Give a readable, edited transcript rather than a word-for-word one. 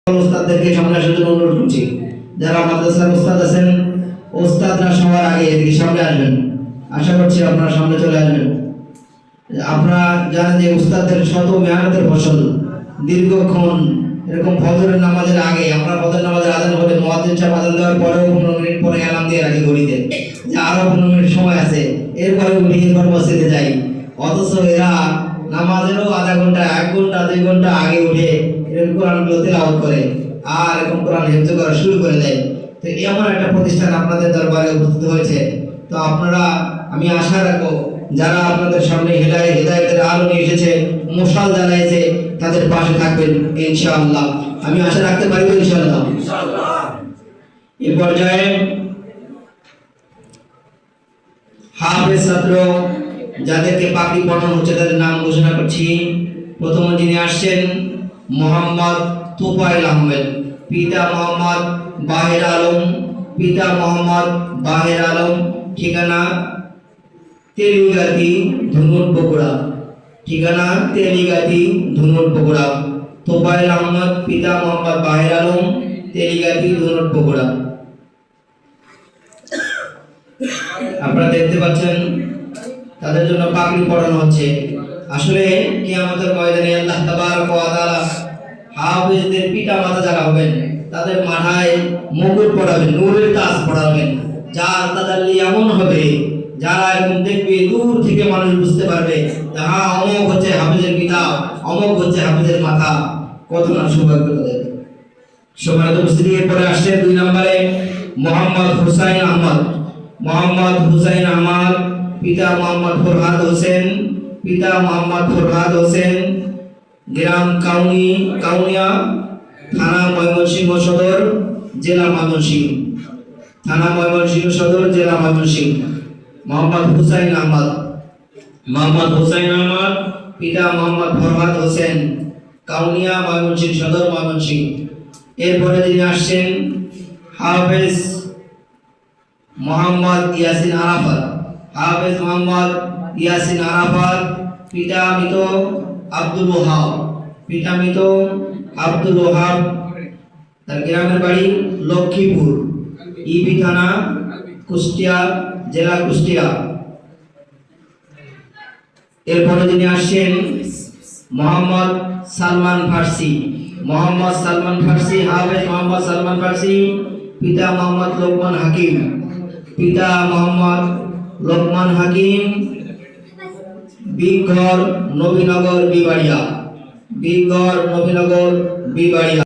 ওস্তাদদেরকে সামনে আসার জন্য অনুরোধ করছি। যারা মাদ্রাসার ওস্তাদ আছেন, ওস্তাদরা সবার আগে এদিকে সামনে আসবেন। আশা করছি আপনারা সামনে চলে আসবেন। আপনারা জানেন যে ওস্তাদদের শত মেহনতের ফসল। দীর্ঘক্ষণ এরকম ফজরের নামাজের আগে আমরা ফজর নামাজের আজান হলে মুয়াজ্জিন সাহেব আজান দেওয়ার পরেও 15 মিনিট পরে অ্যালার্ম দিয়ে রাখি ঘড়িতে যে আরো 15 মিনিট সময় আছে, এরপরে উঠে এরপর মসজিদে যাই। অথচ এরা নামাজেরও আধা ঘন্টা, 1 ঘন্টা, 2 ঘন্টা আগে উঠে এরকম কোরআনগুলো তেলাওয়াত করে আর এরকম কোরআন হিফজ করা শুরু করে দেয়। তো এমন একটা প্রতিষ্ঠান আপনাদের দরবারে উপস্থিত হয়েছে। তো আপনারা, আমি আশা রাখবো যারা আপনাদের সামনে হেদায়েতের আলো নিয়ে এসেছে, মশাল জ্বালাইছে, তাদের পাশে থাকবেন ইনশাআল্লাহ। আমি আশা রাখতে পারি তো ইনশাআল্লাহ। এই পর্যায়ে হাফেজ ছাত্র যাদেরকে পাগড়ি পরানো হচ্ছে তাদের নাম ঘোষণা করছি। প্রথম যিনি আসছেন মোহাম্মদ তোফায়েল আহমেদ, পিতা মোহাম্মদ বাহের আলম, পিতা মোহাম্মদ বাহের আলম, ঠিকানা তেলিগাতি ধুনুর বগুড়া, ঠিকানা তেলিগাতি ধুনুর বগুড়া। তোফায়েল আহমদ, পিতা মোহাম্মদ বাহের আলম, তেলিগাতি ধুনুর বগুড়া। আপনারা দেখতে পাচ্ছেন তাদের জন্য পাগড়ি পরানো হচ্ছে। আসলে কিয়ামতের ময়দানে আল্লাহ তাবারক ওয়া তাআলা হাফেজদের পিতা মাতা যারা হবেন তাদের মাথায় মুকুট পরাবেন, নূরের তাজ পরাবেন, যার তাজাল্লি এমন হবে যারা এরকম দেখবে দূর থেকে মানুষ বুঝতে পারবে হ্যাঁ অমুক হচ্ছে হাফেজের পিতা, অমুক হচ্ছে হাফেজের মাথা। কত না সৌভাগ্য তাদের। সম্মানিত উপস্থিতি, এরপরে আসছে 2 নম্বরে মোহাম্মদ হুসাইন আহমদ, মোহাম্মদ হুসাইন আহমদ, পিতা মোহাম্মদ ফরহাদ হোসেন, পিতা মোহাম্মদ ফরহাদ হোসেন, গ্রাম কাউনিয়া, থানা ময়মনসিংহ সদর, জেলা ময়মনসিংহ, থানা ময়মনসিংহ সদর, জেলা ময়মনসিংহ। মোহাম্মদ হুসাইন আহমদ, মোহাম্মদ হুসাইন আহমদ, পিতা মোহাম্মদ ফরহাদ হোসেন, কাউনিয়া, ময়মনসিংহ সদর, ময়মনসিংহ। এরপরে যিনি আসছেন হাফেজ মোহাম্মদ ইয়াসিন আরাফাত, হাফেজ মোহাম্মদ ইয়াসিন আরাফাত, পিতা মৃত আব্দুল ওহাব, পিতা মৃত আব্দুল ওহাব, তার গ্রামের বাড়ি লক্ষ্মীপুর, ইবি থানা, কুষ্টিয়া, জেলা কুষ্টিয়া। এরপরে যিনি আসছেন মোহাম্মদ সালমান ফার্সি, মোহাম্মদ সালমান ফার্সি, হাফেজ মোহাম্মদ সালমান ফার্সি, পিতা মোহাম্মদ লোকমান হাকিম, পিতা মোহাম্মদ লোকমান হাকিম, বিঘর নবীনগর বিবাড়িয়া, বিঘর নবীনগর বিবাড়িয়া।